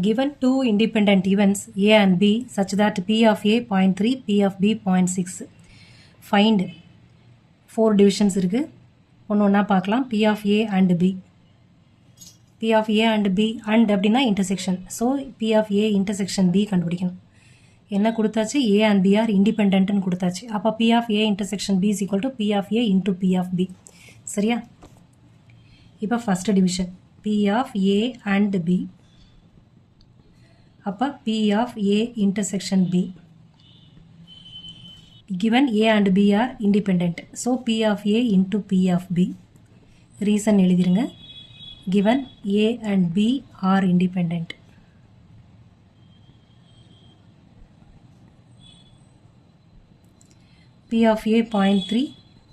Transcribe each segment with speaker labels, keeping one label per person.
Speaker 1: Given two independent events A and B such that P of A 0.3, P of B 0.6. Find 4 divisions இருக்கு. ஒன்னா பார்க்கலாம். P of A and B. P of A and B and அப்படின்னா intersection. So P of A intersection B கண்டுபிடிக்கணும். என்ன கொடுத்தாச்சு? A and B are independent ன்னு கொடுத்தாச்சு. அப்ப P of A intersection B is equal to P of A into P of B. சரியா? இப்ப first division. P of A and B. அப்ப P of A intersection B. Given A and B are independent. So P of A into P of B. Reason எழுதிருங்க. Given A and B are independent. P of A 0.3,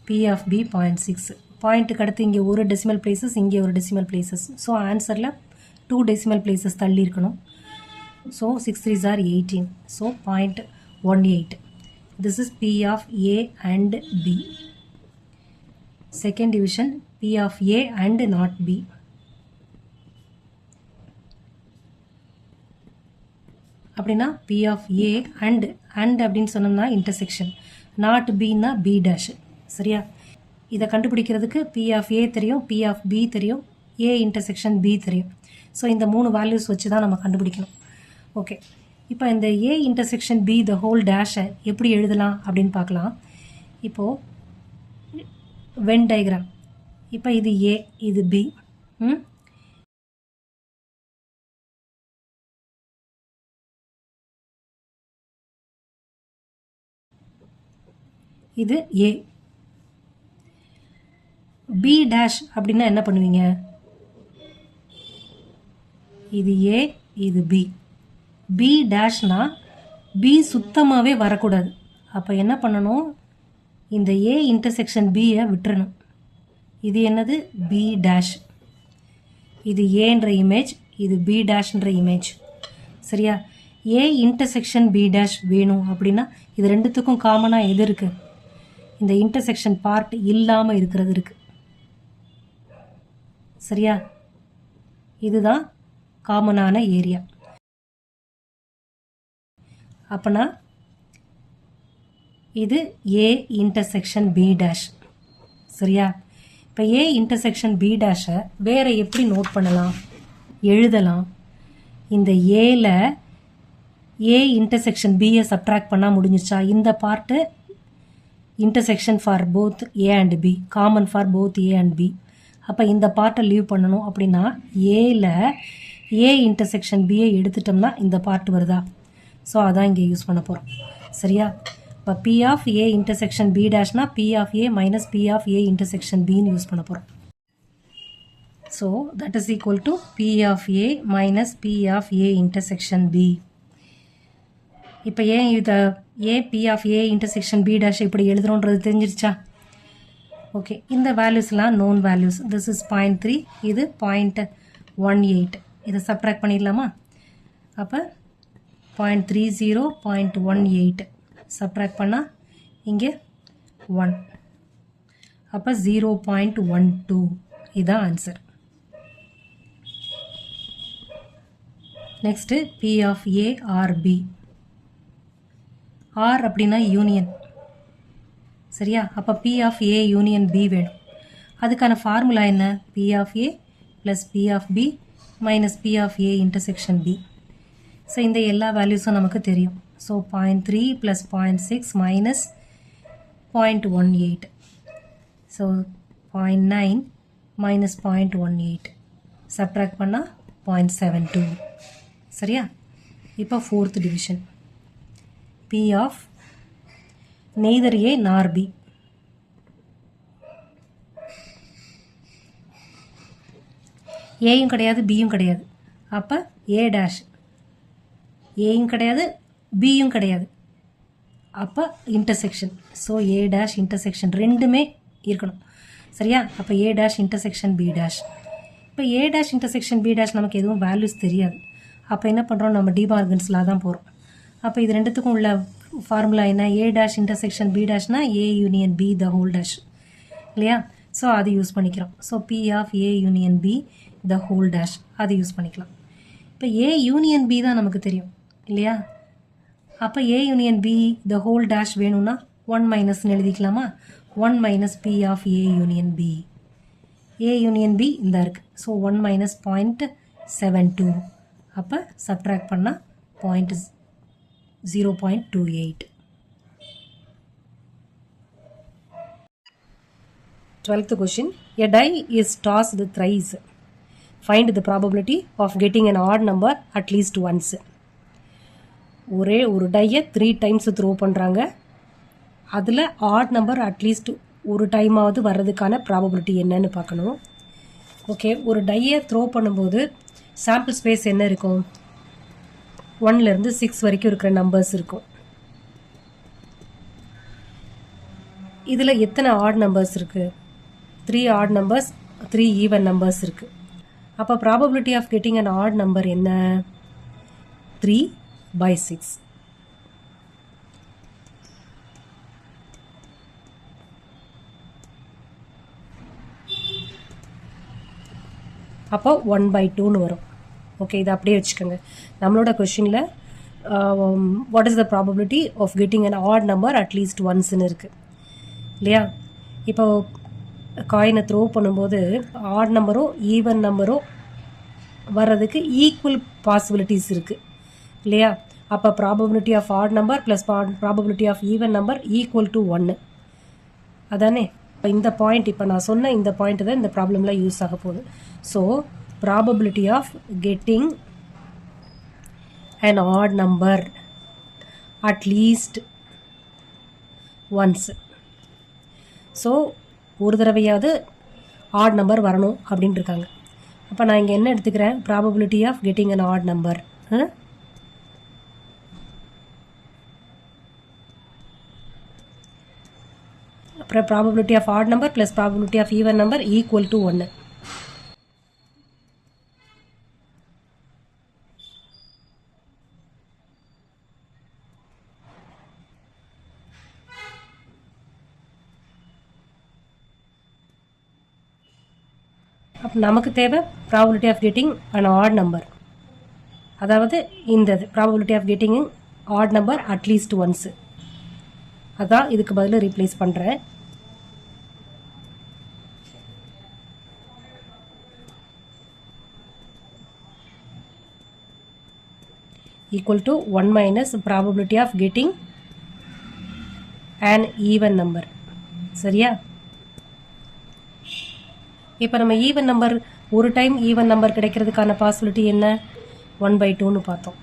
Speaker 1: P of B 0.6. Point கடத்து இங்கே ஒரு decimal places, இங்கே ஒரு decimal places. So answerல 2 decimal places தள்ளி இருக்கணும். So 6 3s are 18. So 0.18. This is P of A and B. Second division P of A and not B. அப்படின்னா P of A and அப்படின்னு சொன்னோம்னா intersection. Not B னா B dash. சரியா? இதை கண்டுபிடிக்கிறதுக்கு P of A தெரியும், P of B தெரியும், A intersection B தெரியும். ஸோ இந்த 3 வேல்யூஸ் வச்சு தான் நம்ம கண்டுபிடிக்கணும். ஓகே, இப்போ இந்த A intersection B the whole dash-ஐ எப்படி எழுதலாம் அப்படின்னு பார்க்கலாம். இப்போது வென் டயக்ராம். இப்போ இது A, இது B. இது A. B dash அப்படின்னா என்ன பண்ணுவீங்க? இது A, இது B. B டேஷ்னா B சுத்தமாகவே வரக்கூடாது. அப்போ என்ன பண்ணணும்? இந்த A இன்டர்செக்ஷன் Bயை விட்டுறணும். இது என்னது? B dash. இது ஏன்ற இமேஜ், இது B டேஷ்ன்ற இமேஜ். சரியா? A இன்டர்செக்ஷன் B டேஷ் வேணும் அப்படின்னா இது ரெண்டுத்துக்கும் காமனாக எது இருக்குது? இந்த இன்டர்செக்ஷன் பார்ட் இல்லாமல் இருக்கிறது இருக்குது. சரியா? இதுதான் காமனான ஏரியா. அப்பனா இது A இன்டர்செக்ஷன் B டேஷ். சரியா? இப்போ A இன்டர்செக்ஷன் B டேஷை வேற எப்படி நோட் பண்ணலாம், எழுதலாம்? இந்த ஏல A இன்டர்செக்ஷன் Bயை சப்ட்ராக்ட் பண்ணால் முடிஞ்சிருச்சா? இந்த part intersection for both A and B, common for both A and B. அப்போ இந்த பார்ட்டை லீவ் பண்ணணும் அப்படின்னா ஏல A இன்டர்செக்ஷன் Bயை எடுத்துட்டோம்னா இந்த பார்ட் வருதா? ஸோ அதான் இங்கே யூஸ் பண்ண போகிறோம். சரியா? இப்போ P of A intersection B டேஷ்னா P of A minus P of A intersection Bன்னு யூஸ் பண்ண போகிறோம். So that is equal to P of A minus P of A intersection B. இப்போ ஏன் இதை P of A intersection B dash இப்படி எழுதுறோன்றது தெரிஞ்சிருச்சா? Okay, இந்த வேல்யூஸ்லாம் known values. This is 0.3, இது 0.18. இதை சப்ட்ராக்ட் பண்ணிடலாமா? அப்போ 0.30, 0.18 சப்ட்ராக்ட் பண்ணால் இங்கே 1. அப்போ 0.12 இதுதான் answer. Next P of A or B. R அப்படின்னா யூனியன். சரியா? அப்போ P of A union B வேணும். அதுக்கான ஃபார்முலா என்ன? P of A plus P of B minus P of A intersection B. So இந்த எல்லா வேல்யூஸும் நமக்கு தெரியும். So 0.3 plus 0.6 minus 0.18. So 0.9 minus 0.18 subtract பண்ணால் 0.72. சரியா? இப்போ fourth division P of neither A nor B. ஏயும் கிடையாது, பியும் கிடையாது. அப்போ A டேஷ். ஏயும் கிடையாது, பியும் கிடையாது. அப்போ intersection. So A dash intersection ரெண்டுமே இருக்கணும். சரியா? அப்போ A dash intersection B dash. இப்போ A dash intersection B dash நமக்கு எதுவும் வேல்யூஸ் தெரியாது. அப்போ என்ன பண்ணுறோம்? நம்ம டிமார்கன்ஸ்லாம் தான் போகிறோம். அப்போ இது ரெண்டுத்துக்கும் உள்ள ஃபார்முலா என்ன? A dash intersection B டேஷ்னா A union B the whole dash இல்லையா? ஸோ அது யூஸ் பண்ணிக்கிறோம். So P of A union B the whole dash அது யூஸ் பண்ணிக்கலாம். இப்போ ஏ யூனியன் பி தான் நமக்கு தெரியும் இல்லையா? அப்போ A union B the whole dash வேணும்னா 1 மைனஸ்ன்னு எழுதிக்கலாமா? 1 minus B of A union B. A union B இந்த இருக்குது. So 1 minus 0.72. அப்போ சப்ட்ராக்ட் பண்ணால் 0.28. 12th question. A die is tossed thrice. Find the probability of getting an odd number at least once. ஒரே ஒரு டையை 3 times throw பண்ணுறாங்க. அதில் add number at least ஒரு டைமாவது வர்றதுக்கான ப்ராபபிலிட்டி என்னன்னு பார்க்கணும். ஓகே, ஒரு டையை த்ரோ பண்ணும்போது சாம்பிள் ஸ்பேஸ் என்ன இருக்கும்? 1லேருந்து 6 வரைக்கும் இருக்கிற நம்பர்ஸ் இருக்கும். இதில் எத்தனை ஆட் நம்பர்ஸ் இருக்குது? 3 ஆட் நம்பர்ஸ், 3 ஈவன் நம்பர்ஸ் இருக்குது. அப்போ probability of getting an odd number என்ன? 3/6. அப்போ 1/2ன்னு வரும். ஓகே, இதை அப்படியே வச்சுக்கோங்க. நம்மளோட கொஷினில் what is the probability of getting an odd number at least ஒன்ஸ்ன்னு இருக்குது இல்லையா? இப்போ காயினை த்ரோ பண்ணும்போது ஆட் நம்பரோ ஈவன் நம்பரோ வர்றதுக்கு ஈக்குவல் பாசிபிலிட்டிஸ் இருக்குது இல்லையா? அப்போ probability of odd number plus probability of even number equal to 1 அதானே? இந்த பாயிண்ட், இப்போ நான் சொன்ன இந்த பாயிண்ட் தான் இந்த ப்ராப்ளமில் யூஸ் ஆக போகுது. So probability of getting an odd number at least once. So ஒரு தடவையாவது ஆட் நம்பர் வரணும் அப்படின்னு இருக்காங்க. அப்போ நான் இங்கே என்ன எடுத்துக்கிறேன்? Probability of getting an odd number. அப்புறம் probability of odd number plus probability of even number equal to 1. அப்போ நமக்கு தேவை probability of getting an odd number, அதாவது இந்த probability of getting odd number at least once. அதான் இதுக்கு பதில் ரீப்ளேஸ் பண்ணுறேன். Equal to 1 minus probability of getting an even number. சரியா? இப்போ நம்ம ஈவன் நம்பர், ஒரு டைம் ஈவன் நம்பர் கிடைக்கிறதுக்கான பாசிபிலிட்டி என்ன? 1/2ன்னு பார்த்தோம்.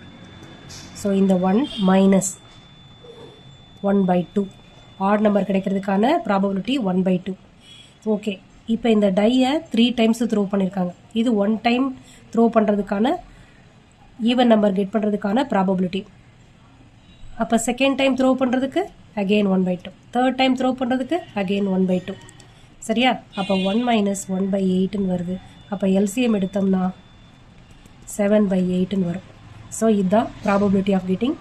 Speaker 1: ஸோ இந்த 1 மைனஸ் 1/2 ஆட் நம்பர் கிடைக்கிறதுக்கான ப்ராபபிலிட்டி 1/2. ஓகே, இப்போ இந்த டையை 3 டைம்ஸ் த்ரோ பண்ணியிருக்காங்க. இது 1 டைம் த்ரோ பண்ணுறதுக்கான ஈவன் நம்பர் கெட் பண்ணுறதுக்கான ப்ராபபிலிட்டி. அப்போ செகண்ட் டைம் த்ரோ பண்ணுறதுக்கு அகெயின் 1/2, தேர்ட் டைம் த்ரோ பண்ணுறதுக்கு அகெயின் 1/2. சரியா? அப்போ 1 மைனஸ் 1/8ன்னு வருது. அப்போ எல்சிஎம் எடுத்தோம்னா 7/8ன்னு வரும். ஸோ இதுதான் probability of getting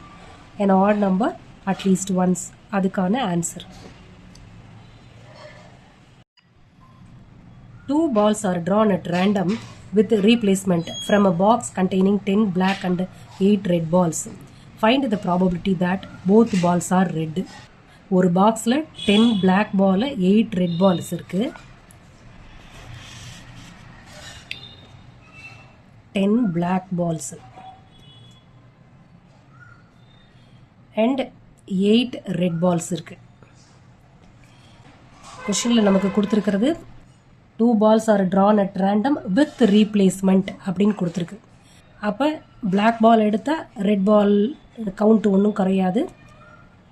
Speaker 1: an odd number at least once. அதுக்கான answer. 2 balls are drawn at random with replacement from a box containing 10 black and 8 red balls. Find the probability that both balls are red. ஒரு பாக்ஸில் 10 black ball 8 red balls இருக்கு. 10 black balls and 8 red balls இருக்கு. கொஷினில் நமக்கு கொடுத்துருக்கிறது 2 balls are drawn at random with replacement அப்படின்னு கொடுத்துருக்கு. அப்போ பிளாக் பால் எடுத்தால் ரெட் பால் கவுண்ட் ஒன்றும் குறையாது,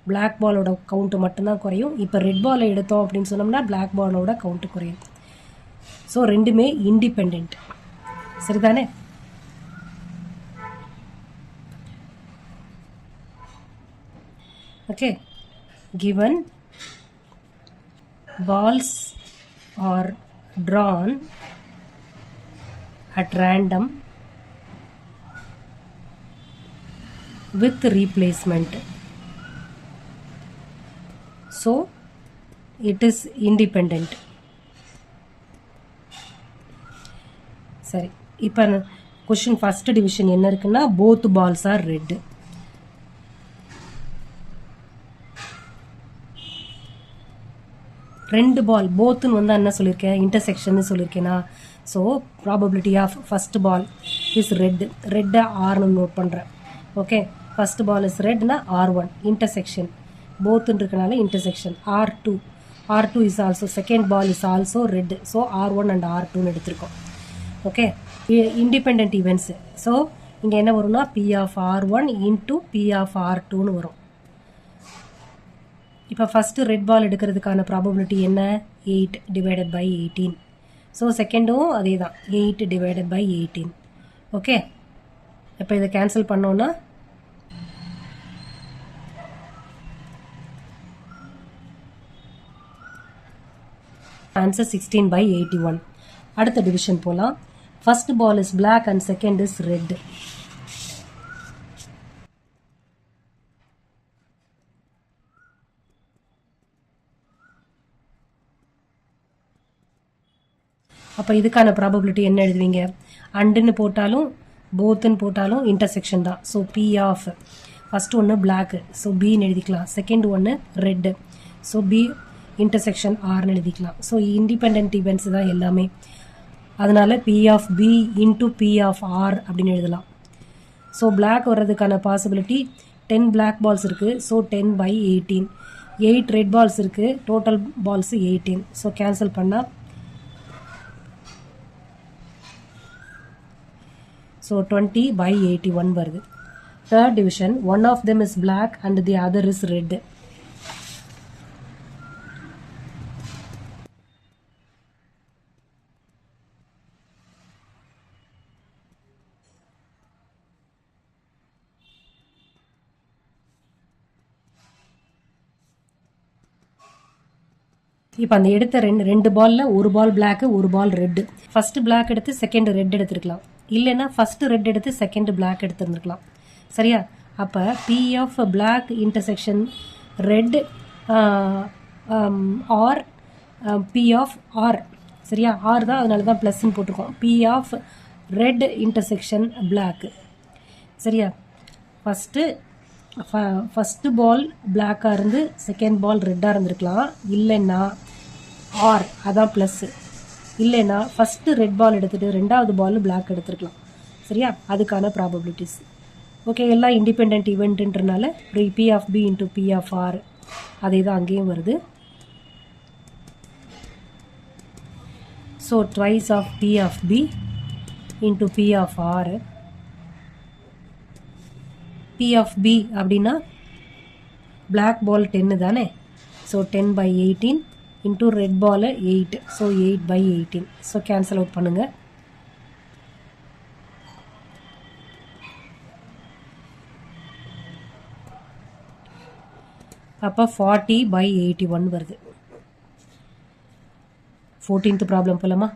Speaker 1: பிளாக் பாலோட கவுண்ட்டு மட்டும்தான் குறையும். இப்போ ரெட் பாலை எடுத்தோம் அப்படின்னு சொன்னோம்னா பிளாக் பாலோட கவுண்ட்டு குறையும். ஸோ ரெண்டுமே இண்டிபெண்ட். சரிதானே? Okay, given balls are drawn at random with replacement, so it is independent. சரி, இப்போ கொஷின் ஃபர்ஸ்ட் டிவிஷன் என்ன இருக்குன்னா போத் பால்ஸ் ஆர் ரெட். ரெண்டு பால் போத்துன்னு வந்து என்ன சொல்லியிருக்கேன், இன்டர்செக்ஷன் சொல்லியிருக்கேனா. So probability of first ball is red. ரெட்டை ஆர்னு நோட் பண்ணுறேன். ஓகே, ஃபர்ஸ்ட் பால் இஸ் ரெட்னா R1 இன்டர்செக்ஷன், போத்துன்னு இருக்கனால intersection. R2 is also second ball is also red. So R1 and R2ன்னு எடுத்திருக்கோம். Okay, independent events. ஸோ இங்கே என்ன வரும்னா P of R1 into P of R2ன்னு வரும். இப்போ ஃபஸ்ட்டு ரெட் பால் எடுக்கிறதுக்கான ப்ராபபிலிட்டி என்ன, 8 டிவைடட் பை 18. ஸோ செகண்டும் அதே தான், 8 டிவைடட் பை 18. ஓகே, இப்போ இதை கேன்சல் பண்ணோன்னா ஆன்சர் 16 by 81. அடுத்த டிவிஷன் போகலாம். First ball is black and second is red. அப்போ இதுக்கான ப்ராபபிலிட்டி என்ன எழுதுவீங்க, அண்டுன்னு போட்டாலும் போத்துன்னு போட்டாலும் இன்டர்செக்ஷன் தான். ஸோ P ஆஃப் ஃபஸ்ட்டு ஒன்று பிளாக்கு, ஸோ பின்னு எழுதிக்கலாம். செகண்ட் ஒன்று ரெட்டு, ஸோ பி இன்டர்செக்ஷன் ஆர்னு எழுதிக்கலாம். ஸோ இண்டிபெண்ட் ஈவெண்ட்ஸ் தான் எல்லாமே. அதனால் P of B into P of R அப்படின்னு எழுதலாம். ஸோ பிளாக் வர்றதுக்கான பாசிபிலிட்டி 10 பிளாக் பால்ஸ் இருக்குது. So 10 by 18. 8 ரெட் பால்ஸ் இருக்குது, டோட்டல் பால்ஸ் 18. ஸோ கேன்சல் பண்ணால் ஸோ 20 by 81 வருது. Third division, one of them is black and the other is red. இப்போ அந்த எடுத்த ரெண்டு பாலில் ஒரு பால் பிளாக்கு ஒரு பால் ரெட்டு. ஃபஸ்ட்டு பிளாக் எடுத்து செகண்ட் ரெட் எடுத்துருக்கலாம், இல்லைன்னா ஃபஸ்ட்டு ரெட் எடுத்து செகண்ட் பிளாக் எடுத்துருந்துருக்கலாம். சரியா, அப்போ P of black intersection red or P of R. சரியா, ஆர் தான், அதனால தான் ப்ளஸ்ன்னு போட்டிருக்கோம். P of red intersection black. சரியா, ஃபஸ்ட்டு பால் பிளாக்காக இருந்து செகண்ட் பால் ரெட்டாக இருந்திருக்கலாம், இல்லைன்னா ஆர் அதான் ப்ளஸ்ஸு, இல்லைன்னா ஃபஸ்ட்டு ரெட் பால் எடுத்துகிட்டு ரெண்டாவது பால் பிளாக் எடுத்துருக்கலாம். சரியா, அதுக்கான ப்ராபபிலிட்டிஸ். ஓகே, எல்லாம் இண்டிபெண்ட் ஈவெண்ட்டுன்றனால P of B into P of R அதே தான் அங்கேயும் வருது. So twice of P of B into P of R. P of B அப்படின்னா பிளாக் பால் 10 தானே. So 10 by 18 into red ball 8. So 8 by 18. So cancel out பண்ணுங்கள். அப்போ 40 by 81 வருது. 14th problem போலாமா.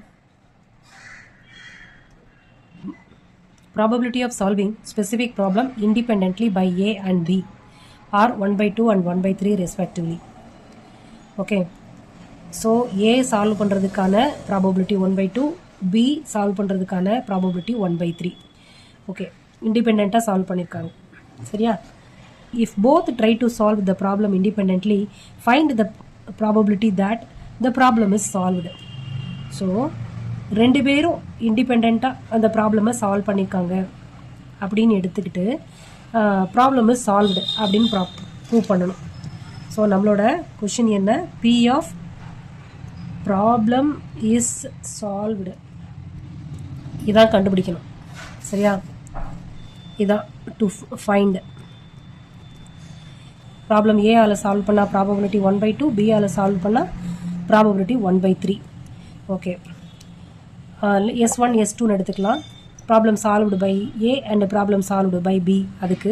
Speaker 1: Probability of solving specific problem independently by A and B are 1/2 and 1/3 respectively. Okay, so A solve பண்ணுறதுக்கான probability 1/2, B solve பண்ணுறதுக்கான probability 1/3. Okay, independent-ஆ solve பண்ணியிருக்காங்க. சரியா, if both try to solve the problem independently, find the probability that the problem is solved. So ரெண்டு பேரும் இண்டிபெண்ட்டாக அந்த ப்ராப்ளமை solve பண்ணியிருக்காங்க அப்படின்னு எடுத்துக்கிட்டு ப்ராப்ளம் இஸ் சால்வ்டு அப்படின்னு ப்ரூவ் பண்ணணும். ஸோ நம்மளோட கொஷின் என்ன, P of problem is solved இதான் கண்டுபிடிக்கணும். சரியா, இதான் டு ஃபைண்ட். ப்ராப்ளம் A ஆல் சால்வ் பண்ணால் ப்ராபபிலிட்டி 1/2, B ஆல் சால்வ் பண்ணால் ப்ராபபிலிட்டி 1/3. ஓகே, S1 S2ன்னு எடுத்துக்கலாம். Problem solved by A and problem solved by B. அதுக்கு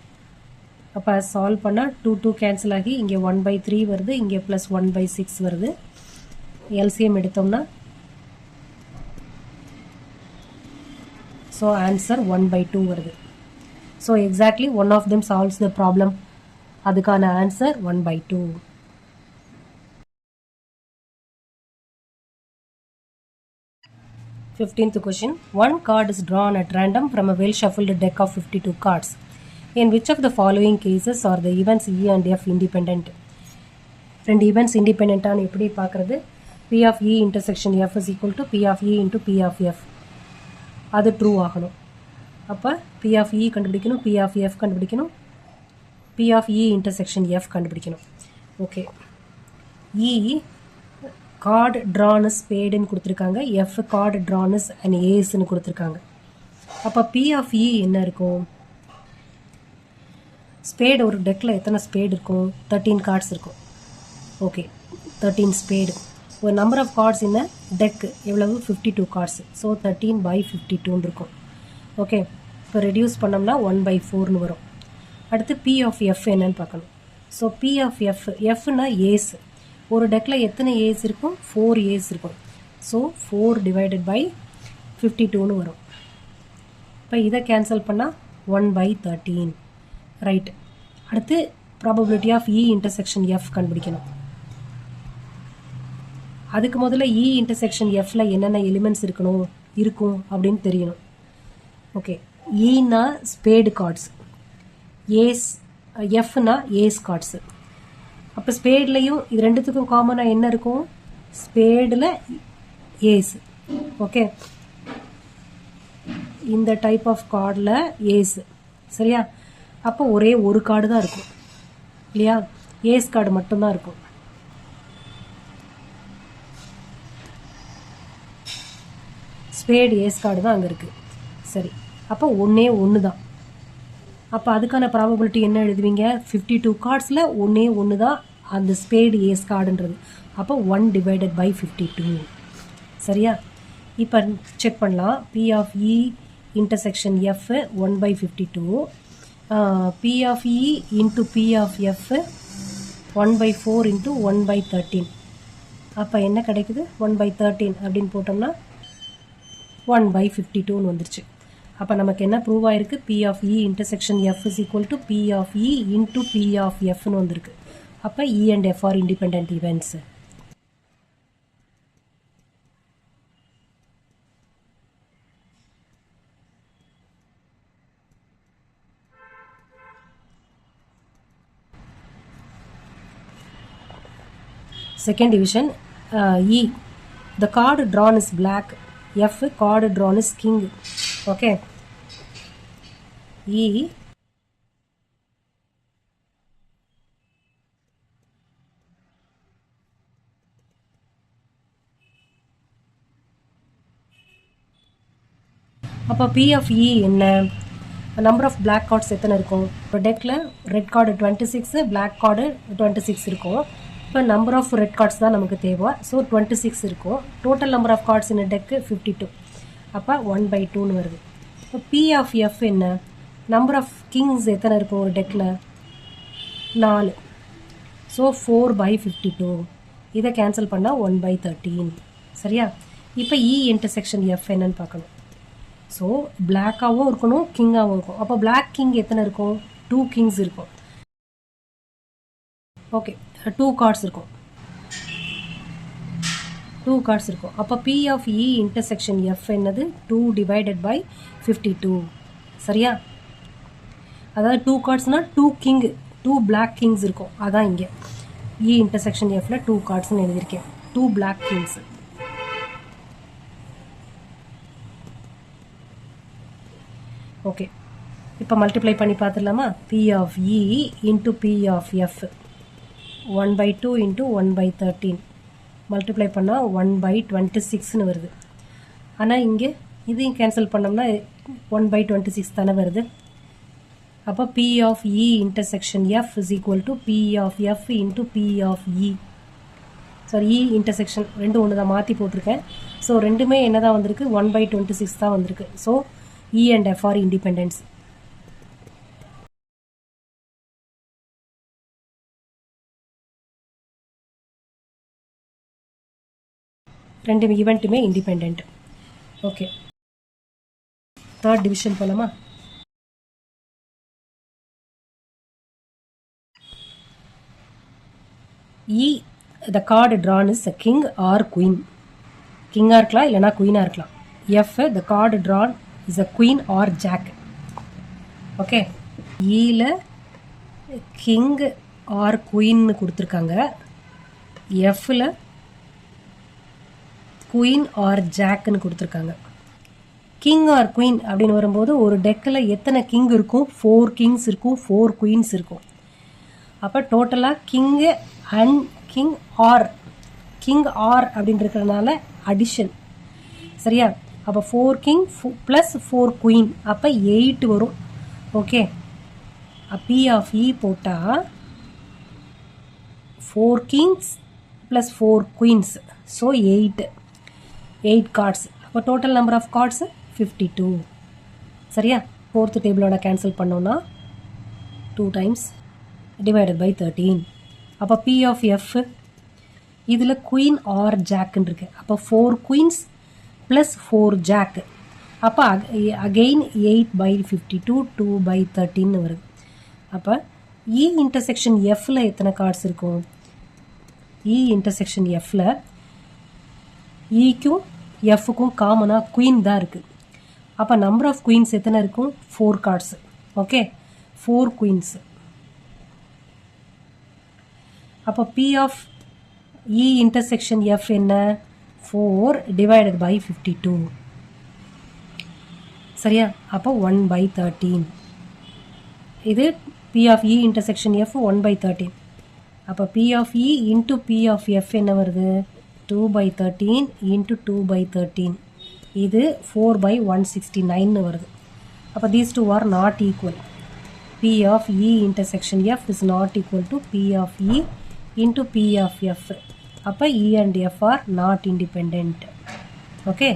Speaker 1: அப்போ சால்வ் பண்ணால் 2 கேன்சல் ஆகி இங்கே 1/3 வருது, இங்கே ப்ளஸ் 1/6 வருது. எல்சிஎம் எடுத்தோம்னா ஸோ ஆன்சர் 1/2 வருது. So exactly one of them solves the problem. அதுக்கான answer 1/2. 15th question. One card is drawn at random from a well-shuffled deck of 52 cards. In which of the following cases are the events E and F independent? ரெண்டு events independent ஆன எப்படி பார்க்கறது? P of E intersection F is equal to P of E into P of F. அது true ஆகணும். அப்போ P of E கண்டுபிடிக்கணும், P of F கண்டுபிடிக்கணும், P of E intersection F கண்டுபிடிக்கணும். ஓகே, E கார்டு ட்ரானஸ் ஸ்பேடுன்னு கொடுத்துருக்காங்க, எஃப் கார்டு ட்ரானஸ் அண்ட் ஏஸ்ன்னு கொடுத்துருக்காங்க. அப்போ P of இ என்ன இருக்கும்? ஸ்பேடு ஒரு டெக்கில் எத்தனை ஸ்பேடு இருக்கும்? 13 கார்ட்ஸ் இருக்கும். Okay, 13 spade. ஒரு நம்பர் ஆஃப் கார்ட்ஸ் இந்த டெக்கு எவ்வளவு? 52 கார்ட்ஸ். ஸோ 13/52 இருக்கும். ஓகே, இப்போ ரெடியூஸ் பண்ணோம்னா 1/4ன்னு வரும். அடுத்து பி ஆஃப் எஃப் என்னன்னு பார்க்கணும். ஸோ பி ஆஃப் எஃப், எஃப்னா ஏஸ். ஒரு டெக்கில் எத்தனை ஏஸ் இருக்கும்? 4 ஏஸ் இருக்கும். ஸோ 4 டிவைடட் பை 52ன்னு வரும். இப்போ இதை கேன்சல் பண்ணால் 1/13. ரைட். அடுத்து probability of E intersection F கண்டுபிடிக்கணும். அதுக்கு முதல்ல இ இன்டர்செக்ஷன் எஃப்ல என்னென்ன எலிமெண்ட்ஸ் இருக்கும் அப்படின்னு தெரியணும். ஓகே, ஈனா ஸ்பேடு கார்ட்ஸ், ஏஸ், எஃப்னா ஏஸ் கார்ட்ஸு. அப்போ ஸ்பேட்லையும் இது ரெண்டுத்துக்கும் காமனாக என்ன இருக்கும்? ஸ்பேடில் ஏஸ். ஓகே, இந்த டைப் ஆஃப் கார்டில் ஏஸ். சரியா? அப்போ ஒரே ஒரு கார்டு தான் இருக்கும் இல்லையா? ஏஸ் கார்டு மட்டும்தான் இருக்கும். ஸ்பேடு ஏஸ் கார்டு தான் அங்கே இருக்குது. சரி, அப்போ ஒன்று தான். அப்போ அதுக்கான ப்ராபபிலிட்டி என்ன எழுதுவீங்க? 52 கார்ட்ஸில் ஒன்று தான் அந்த ஸ்பேடு ஏஸ் கார்டுன்றது. அப்போ 1 டிவைடட் பை 52. சரியா? இப்போ செக் பண்ணலாம். P of E intersection F 1/52, P of E into P of F 1/4 into 1/13. அப்போ என்ன கிடைக்குது? 1/13 அப்படின்னு போட்டோம்னா 1/52ன்னு வந்துருச்சு. அப்போ நமக்கு என்ன ப்ரூவ் ஆயிருக்கு? P of E intersection F is equal to P of E into P of எஃப்னு வந்திருக்கு. அப்போ E and F are independent events. Second division, E. The card drawn is black. F. Card drawn is king. Okay. E. அப்போ P of E என்ன? Number of black cards எத்தனை இருக்கும்? இப்போ டெக்கில் red card 26, black card 26 இருக்கும். இப்போ number of red cards தான் நமக்கு தேவை. ஸோ 26 இருக்கும். டோட்டல் நம்பர் ஆஃப் கார்ட்ஸ் இந்த டெக்கு 52. அப்போ 1/2ன்னு வருது. இப்போ P ஆஃப் F என்ன? நம்பர் ஆஃப் கிங்ஸ் எத்தனை இருக்கும் ஒரு டெக்கில்? 4. ஸோ 4/52. இதை கேன்சல் பண்ணால் 1/13. சரியா? இப்போ E இன்டர்செக்ஷன் F என்னன்னு பார்க்கணும். ஸோ பிளாக்காகவும் இருக்கணும், கிங்காகவும் இருக்கும். அப்போ பிளாக் கிங் எத்தனை இருக்கும்? 2 கிங்ஸ் இருக்கும். ஓகே, 2 கார்ட்ஸ் இருக்கும். 2 கார்ட்ஸ் இருக்கும். அப்போ P of E intersection F என்னது? 2 டிவைடட் பை 52. சரியா? அதாவது 2 கார்ட்ஸ்னால் 2 கிங், 2 பிளாக் கிங்ஸ் இருக்கும். அதான் இங்கே E இன்டர்செக்ஷன் Fல 2 கார்ட்ஸ்ன்னு எழுதியிருக்கேன். 2 பிளாக் கிங்ஸ். ஓகே, இப்போ மல்டிப்ளை பண்ணி பார்த்துடலாமா? P of E into P of F 1/2 into 1/13 multiply பண்ணால் 1/26ன்னு வருது. ஆனால் இங்கே இதையும் கேன்சல் பண்ணோம்னா 1/26 தானே வருது. அப்போ P of E intersection F is equal to P of F into P of E. Sorry, E intersection ரெண்டும் ஒன்று தான் மாற்றி போட்டிருக்கேன். ஸோ ரெண்டுமே என்ன தான் வந்திருக்கு? 1/26 தான் வந்திருக்கு. So E and F are independents. ரெண்டு ஈவெண்ட்டுமே இண்டிபெண்ட். ஓகே, தேர்ட் டிவிஷன் போலாமா? E, the card drawn is a king or queen. கிங்காக இருக்கலாம் இல்லைனா குயினாக இருக்கலாம். F, the card drawn is a queen or jack. Okay, ஈல கிங் ஆர் குயின்னு கொடுத்துருக்காங்க. எஃப்பில் queen or ஜாக்குன்னு கொடுத்துருக்காங்க. கிங் ஆர் குயின் அப்படின்னு வரும்போது ஒரு டெக்கில் எத்தனை கிங் இருக்கும்? 4 கிங்ஸ் இருக்கும், 4 குயின்ஸ் இருக்கும். அப்போ டோட்டலாக கிங்கு அண்ட் கிங் ஆர் அப்படின்னு இருக்கிறதுனால அடிஷன். சரியா? அப்போ 4 கிங் ப்ளஸ் 4 குயின், அப்போ 8 வரும். ஓகே, பி ஆஃப் இ போட்டால் 4 kings plus 4 queens, so 8 cards. அப்போ டோட்டல் நம்பர் ஆஃப் கார்ட்ஸ் 52. சரியா? ஃபோர்த் டேபிளோட கேன்சல் பண்ணோன்னா 2 டைம்ஸ் டிவைடட் பை 13. அப்போ பி ஆஃப் எஃப் இதில் குயின் ஆர் ஜாக்குன்னு இருக்கு. அப்போ 4 குயின்ஸ் ப்ளஸ் 4 ஜாக்கு, அப்போ அகெயின் 8/52 2/13 வருது. அப்போ இ இன்டர்செக்ஷன் எஃப்பில் எத்தனை கார்ட்ஸ் இருக்கும்? இ இன்டர்செக்ஷன் எஃப்பில் ஈக்கும் எஃப்க்கும் காமனாக குயின் தான் இருக்குது. அப்போ நம்பர் ஆஃப் குயின்ஸ் எத்தனை இருக்கும்? 4 கார்ட்ஸ். Okay, 4 queens. அப்போ P of E intersection F என்ன? 4 டிவைடட் பை 52. சரியா? அப்போ 1/13. இது P of E intersection F 1/13. அப்போ P of E into P of F என்ன வருது? 2/13 இன்ட்டு 2/13. இது 4/169 வருது. அப்போ these two are not equal. P of E intersection F is not equal to P of E into P of F. அப்போ E and F are not independent. Okay.